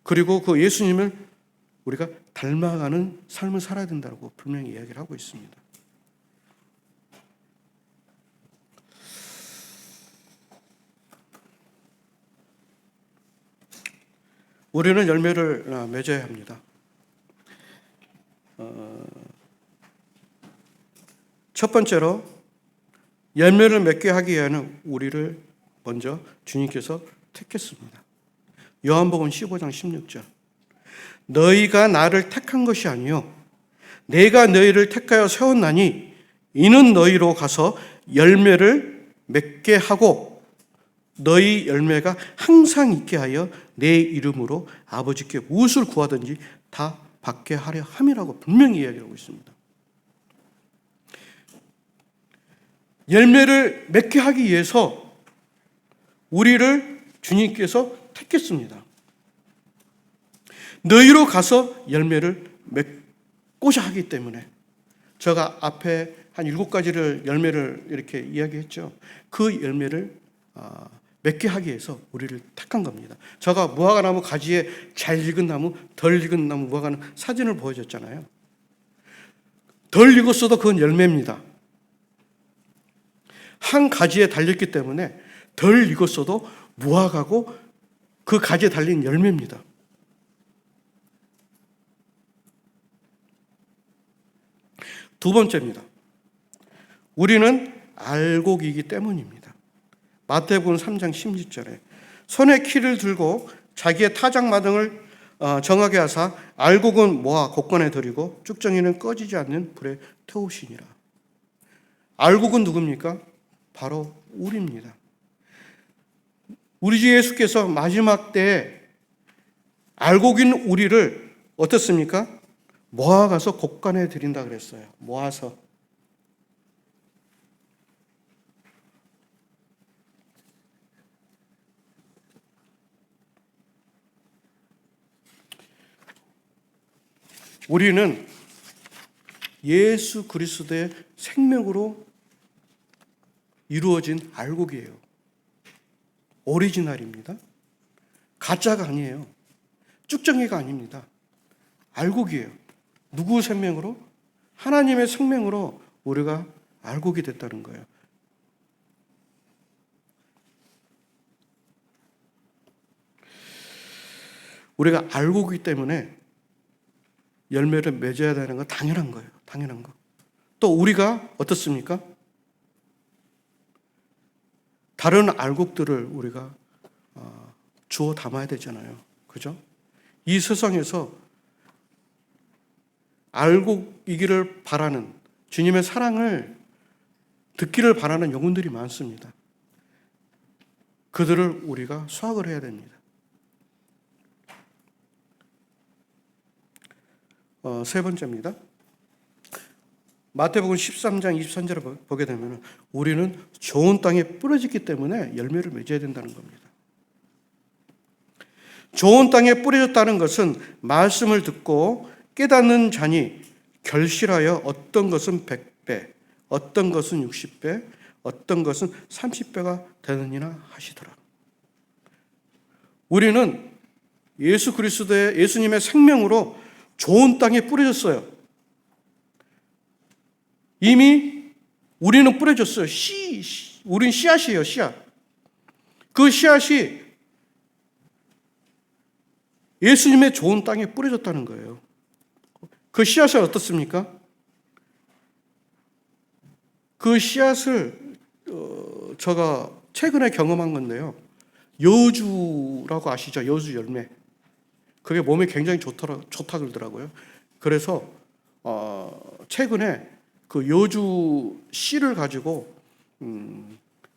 그리고 그 예수님을 우리가 닮아가는 삶을 살아야 된다고 분명히 이야기를 하고 있습니다. 우리는 열매를 맺어야 합니다. 첫 번째로 열매를 맺게 하기 위해서는 우리를 먼저 주님께서 택했습니다. 요한복음 15장 16절. 너희가 나를 택한 것이 아니요 내가 너희를 택하여 세웠나니 이는 너희로 가서 열매를 맺게 하고 너희 열매가 항상 있게 하여 내 이름으로 아버지께 무엇을 구하든지 다 받게 하려 함이라고 분명히 이야기하고 있습니다. 열매를 맺게 하기 위해서 우리를 주님께서 택했습니다. 너희로 가서 열매를 맺고자 하기 때문에 제가 앞에 한 7가지를 열매를 이렇게 이야기했죠. 그 열매를 맺게 하기 위해서 우리를 택한 겁니다. 제가 무화과나무 가지에 잘 익은 나무, 덜 익은 나무, 무화과는 사진을 보여줬잖아요. 덜 익었어도 그건 열매입니다. 한 가지에 달렸기 때문에 덜 익었어도 무화과고 그 가지에 달린 열매입니다. 두 번째입니다. 우리는 알곡이기 때문입니다. 마태복음 3장 16절에 손에 키를 들고 자기의 타작마당을 정하게 하사 알곡은 모아 곳간에 들이고 쭉정이는 꺼지지 않는 불에 태우시니라. 알곡은 누굽니까? 바로 우리입니다. 우리 주 예수께서 마지막 때에 알곡인 우리를 어떻습니까? 모아가서 곳간에 들인다 그랬어요. 모아서. 우리는 예수 그리스도의 생명으로 이루어진 알곡이에요. 오리지널입니다. 가짜가 아니에요. 쭉정이가 아닙니다. 알곡이에요. 누구 생명으로? 하나님의 생명으로 우리가 알곡이 됐다는 거예요. 우리가 알곡이기 때문에 열매를 맺어야 되는 건 당연한 거예요. 당연한 거. 또 우리가 어떻습니까? 다른 알곡들을 우리가 주워 담아야 되잖아요. 그죠? 이 세상에서 알곡이기를 바라는, 주님의 사랑을 듣기를 바라는 영혼들이 많습니다. 그들을 우리가 수확을 해야 됩니다. 세 번째입니다. 마태복음 13장 23절을 보게 되면 우리는 좋은 땅에 뿌려졌기 때문에 열매를 맺어야 된다는 겁니다. 좋은 땅에 뿌려졌다는 것은 말씀을 듣고 깨닫는 자니 결실하여 어떤 것은 100배, 어떤 것은 60배, 어떤 것은 30배가 되느니라 하시더라. 우리는 예수 그리스도의 예수님의 생명으로 좋은 땅에 뿌려졌어요. 이미 우리는 뿌려졌어요. 우린 씨앗이에요, 씨앗. 그 씨앗이 예수님의 좋은 땅에 뿌려졌다는 거예요. 그 씨앗은 어떻습니까? 그 씨앗을 제가 최근에 경험한 건데요. 여주라고 아시죠? 여주 열매. 그게 몸에 굉장히 좋다 그러더라고요. 그래서 최근에 그 여주 씨를 가지고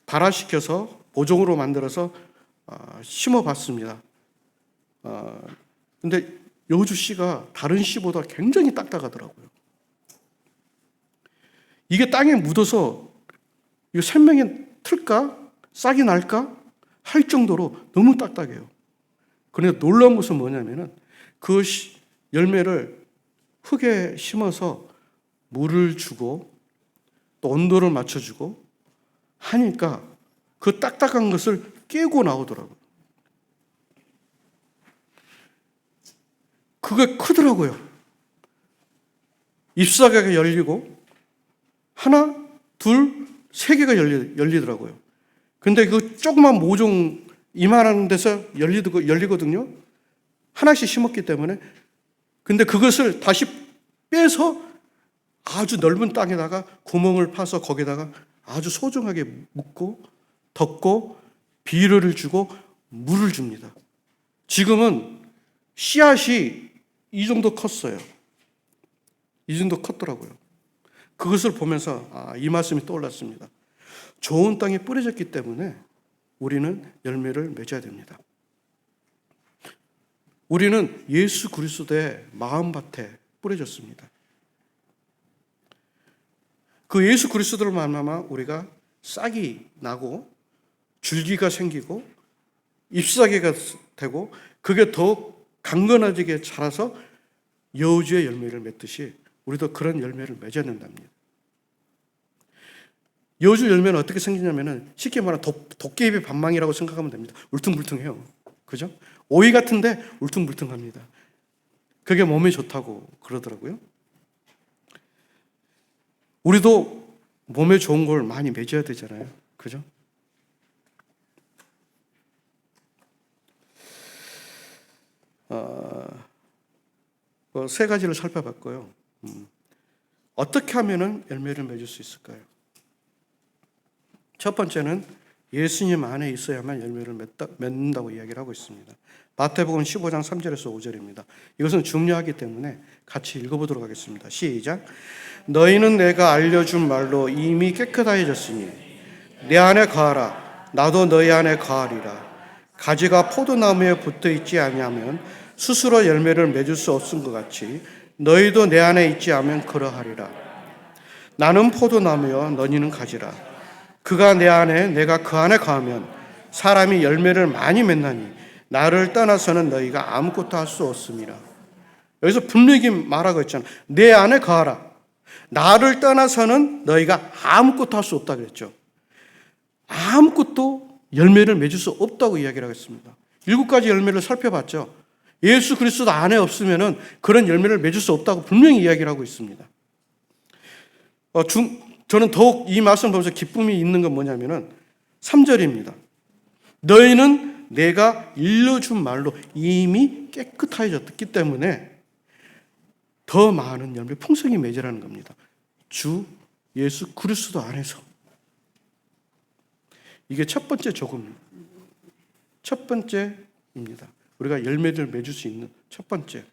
발화시켜서 보종으로 만들어서 심어봤습니다. 근데 여주 씨가 다른 씨보다 굉장히 딱딱하더라고요. 이게 땅에 묻어서 이거 생명이 틀까? 싹이 날까? 할 정도로 너무 딱딱해요. 그런데 놀라운 것은 뭐냐면은 그 열매를 흙에 심어서 물을 주고 또 온도를 맞춰주고 하니까 그 딱딱한 것을 깨고 나오더라고요. 그게 크더라고요. 잎사귀가 열리고 하나, 둘, 세 개가 열리더라고요. 근데 그 조그만 모종 이만한 데서 열리거든요. 하나씩 심었기 때문에. 근데 그것을 다시 빼서 아주 넓은 땅에다가 구멍을 파서 거기다가 아주 소중하게 묶고 덮고 비료를 주고 물을 줍니다. 지금은 씨앗이 이 정도 컸어요. 이 정도 컸더라고요. 그것을 보면서 이 말씀이 떠올랐습니다. 좋은 땅에 뿌려졌기 때문에 우리는 열매를 맺어야 됩니다. 우리는 예수 그리스도의 마음밭에 뿌려졌습니다. 그 예수 그리스도를 만나면 우리가 싹이 나고 줄기가 생기고 잎사귀가 되고 그게 더 강건해지게 자라서 여주의 열매를 맺듯이 우리도 그런 열매를 맺어야 된답니다. 여주 열매는 어떻게 생기냐면은 쉽게 말하면 도깨비 반망이라고 생각하면 됩니다. 울퉁불퉁해요. 그죠? 오이 같은데 울퉁불퉁합니다. 그게 몸에 좋다고 그러더라고요. 우리도 몸에 좋은 걸 많이 맺어야 되잖아요. 그죠? 세 가지를 살펴봤고요. 어떻게 하면은 열매를 맺을 수 있을까요? 첫 번째는 예수님 안에 있어야만 열매를 맺는다고 이야기를 하고 있습니다. 마태복음 15장 3절에서 5절입니다. 이것은 중요하기 때문에 같이 읽어보도록 하겠습니다. 시작. 너희는 내가 알려준 말로 이미 깨끗하여졌으니 내 안에 거하라. 나도 너희 안에 거하리라. 가지가 포도나무에 붙어 있지 아니하면 스스로 열매를 맺을 수 없은 것 같이 너희도 내 안에 있지 않으면 그러하리라. 나는 포도나무여 너희는 가지라. 그가 내 안에 내가 그 안에 거하면 사람이 열매를 많이 맺나니 나를 떠나서는 너희가 아무것도 할 수 없음이라. 여기서 분명히 말하고 있잖아. 내 안에 거하라. 나를 떠나서는 너희가 아무것도 할 수 없다 그랬죠. 아무것도 열매를 맺을 수 없다고 이야기를 하겠습니다. 7가지 열매를 살펴봤죠. 예수 그리스도 안에 없으면 그런 열매를 맺을 수 없다고 분명히 이야기를 하고 있습니다. 저는 더욱 이 말씀 보면서 기쁨이 있는 건 뭐냐면은 3절입니다. 너희는 내가 일러준 말로 이미 깨끗해졌기 때문에 더 많은 열매 풍성히 맺으라는 겁니다. 주 예수 그리스도 안에서. 이게 첫 번째 조금, 첫 번째입니다. 우리가 열매를 맺을 수 있는 첫 번째.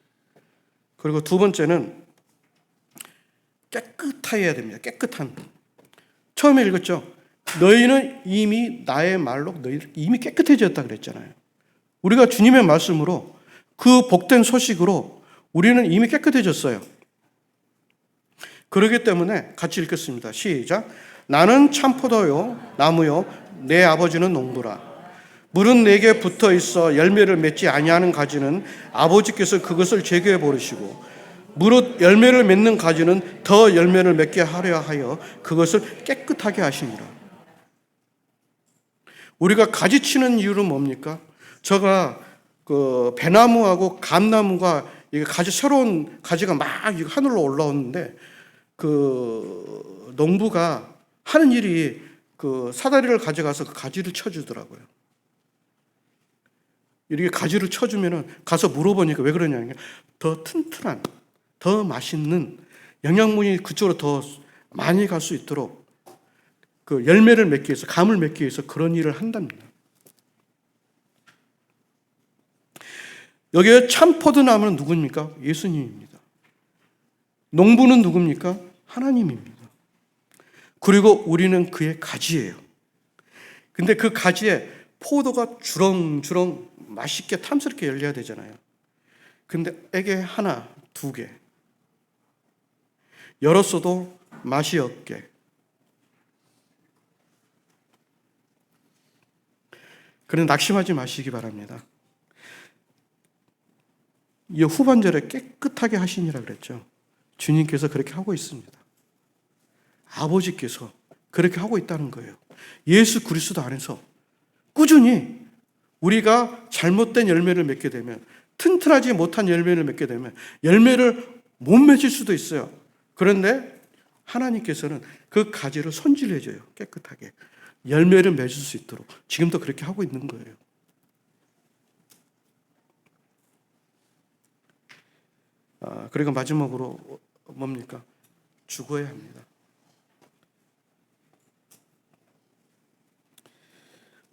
그리고 두 번째는 깨끗해야 됩니다. 깨끗한. 처음에 읽었죠. 너희는 이미 나의 말로 너희들 이미 깨끗해졌다 그랬잖아요. 우리가 주님의 말씀으로 그 복된 소식으로 우리는 이미 깨끗해졌어요. 그렇기 때문에 같이 읽겠습니다. 시작. 나는 참포도요 나무요 내 아버지는 농부라. 물은 내게 붙어 있어 열매를 맺지 아니하는 가지는 아버지께서 그것을 제거해 버리시고 무릇 열매를 맺는 가지는 더 열매를 맺게 하려 하여 그것을 깨끗하게 하시니라. 우리가 가지 치는 이유는 뭡니까? 제가 그 배나무하고 감나무가 이게 가지 새로운 가지가 막 하늘로 올라오는데 그 농부가 하는 일이 그 사다리를 가져가서 그 가지를 쳐주더라고요. 이렇게 가지를 쳐주면은 가서 물어보니까 왜 그러냐면 더 튼튼한, 더 맛있는 영양분이 그쪽으로 더 많이 갈 수 있도록 그 열매를 맺기 위해서, 감을 맺기 위해서 그런 일을 한답니다. 여기에 참 포도나무는 누굽니까? 예수님입니다. 농부는 누굽니까? 하나님입니다. 그리고 우리는 그의 가지예요. 근데 그 가지에 포도가 주렁주렁 맛있게 탐스럽게 열려야 되잖아요. 근데 애게 하나, 2개. 열었어도 맛이 없게. 그런 낙심하지 마시기 바랍니다. 이 후반절에 깨끗하게 하시니라 그랬죠. 주님께서 그렇게 하고 있습니다. 아버지께서 그렇게 하고 있다는 거예요. 예수 그리스도 안에서 꾸준히 우리가 잘못된 열매를 맺게 되면, 튼튼하지 못한 열매를 맺게 되면 열매를 못 맺을 수도 있어요. 그런데 하나님께서는 그 가지를 손질해줘요. 깨끗하게. 열매를 맺을 수 있도록 지금도 그렇게 하고 있는 거예요. 그리고 마지막으로 뭡니까? 죽어야 합니다.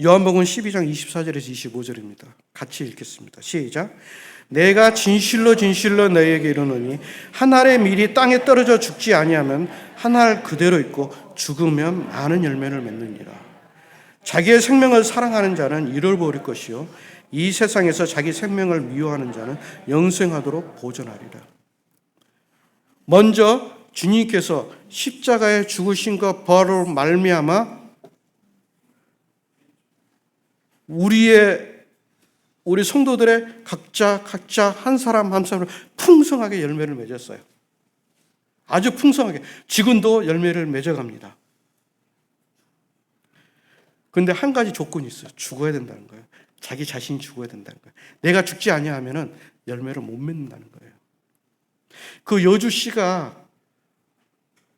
요한복음 12장 24절에서 25절입니다. 같이 읽겠습니다. 시작. 내가 진실로 진실로 너희에게 이르노니 한 알의 밀이 땅에 떨어져 죽지 아니하면 한 알 그대로 있고 죽으면 많은 열매를 맺느니라. 자기의 생명을 사랑하는 자는 잃어버릴 것이요 이 세상에서 자기 생명을 미워하는 자는 영생하도록 보존하리라. 먼저 주님께서 십자가에 죽으신 것 바로 말미암아 우리 성도들의 각자 한 사람 한 사람을 풍성하게 열매를 맺었어요. 아주 풍성하게. 지금도 열매를 맺어갑니다. 그런데 한 가지 조건이 있어요. 죽어야 된다는 거예요. 자기 자신이 죽어야 된다는 거예요. 내가 죽지 아니하면은 열매를 못 맺는다는 거예요. 그 여주 씨가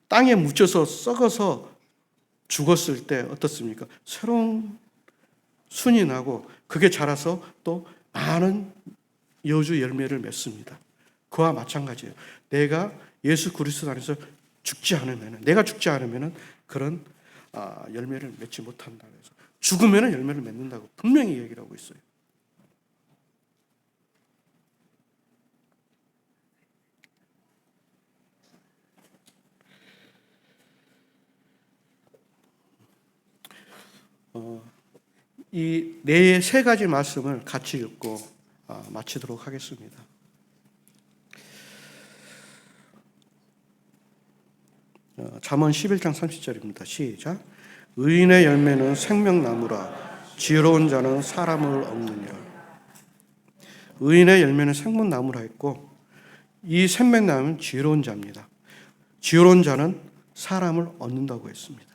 땅에 묻혀서 썩어서 죽었을 때 어떻습니까? 새로운 순이 나고 그게 자라서 또 많은 여주 열매를 맺습니다. 그와 마찬가지예요. 내가 예수 그리스도 안에서 죽지 않으면, 내가 죽지 않으면 그런 열매를 맺지 못한다. 그래서 죽으면 열매를 맺는다고 분명히 얘기를 하고 있어요. 이 네 세 가지 말씀을 같이 읽고 마치도록 하겠습니다. 잠언 11장 30절입니다. 시작. 의인의 열매는 생명나무라 지혜로운 자는 사람을 얻느니라. 의인의 열매는 생명나무라 했고, 이 생명나무는 지혜로운 자입니다. 지혜로운 자는 사람을 얻는다고 했습니다.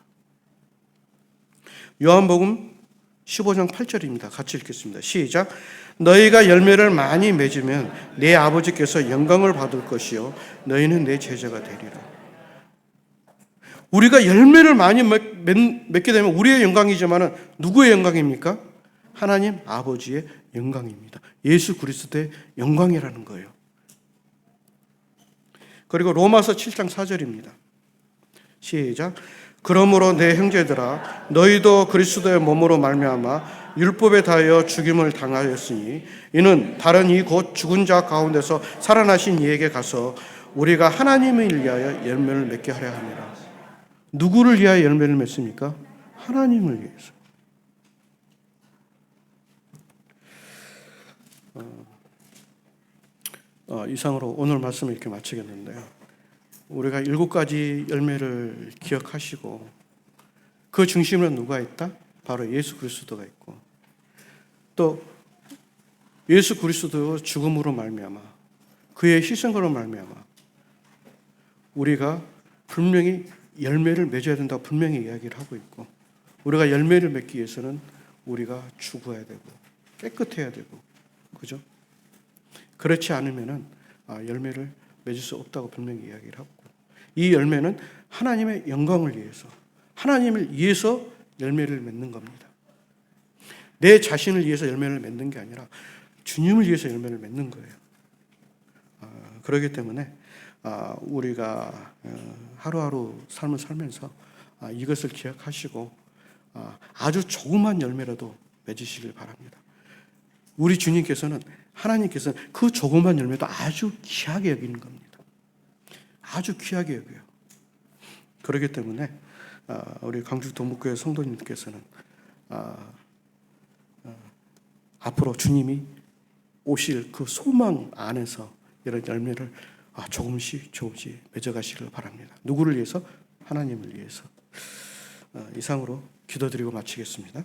요한복음 15장 8절입니다. 같이 읽겠습니다. 시작. 너희가 열매를 많이 맺으면 내 아버지께서 영광을 받을 것이요 너희는 내 제자가 되리라. 우리가 열매를 많이 맺게 되면 우리의 영광이지만 누구의 영광입니까? 하나님 아버지의 영광입니다. 예수 그리스도의 영광이라는 거예요. 그리고 로마서 7장 4절입니다. 시작. 그러므로 내 형제들아 너희도 그리스도의 몸으로 말미암아 율법에 대하여 죽임을 당하였으니 이는 다른 이 곧 죽은 자 가운데서 살아나신 이에게 가서 우리가 하나님을 위하여 열매를 맺게 하려 함이라. 누구를 위하여 열매를 맺습니까? 하나님을 위해서. 이상으로 오늘 말씀을 이렇게 마치겠는데요. 우리가 7가지 열매를 기억하시고 그 중심에 누가 있다? 바로 예수 그리스도가 있고, 또 예수 그리스도 죽음으로 말미암아 그의 희생으로 말미암아 우리가 분명히 열매를 맺어야 된다고 분명히 이야기를 하고 있고, 우리가 열매를 맺기 위해서는 우리가 죽어야 되고 깨끗해야 되고, 그죠? 그렇지 않으면은 열매를 맺을 수 없다고 분명히 이야기를 하고, 이 열매는 하나님의 영광을 위해서, 하나님을 위해서 열매를 맺는 겁니다. 내 자신을 위해서 열매를 맺는 게 아니라 주님을 위해서 열매를 맺는 거예요. 그렇기 때문에 우리가 하루하루 삶을 살면서 이것을 기억하시고 아주 조그만 열매라도 맺으시길 바랍니다. 우리 주님께서는, 하나님께서는 그 조그만 열매도 아주 귀하게 여기는 겁니다. 아주 귀하게 여겨요. 그렇기 때문에 우리 광주 동북교회 성도님께서는 앞으로 주님이 오실 그 소망 안에서 이런 열매를 조금씩 맺어가시길 바랍니다. 누구를 위해서? 하나님을 위해서. 이상으로 기도드리고 마치겠습니다.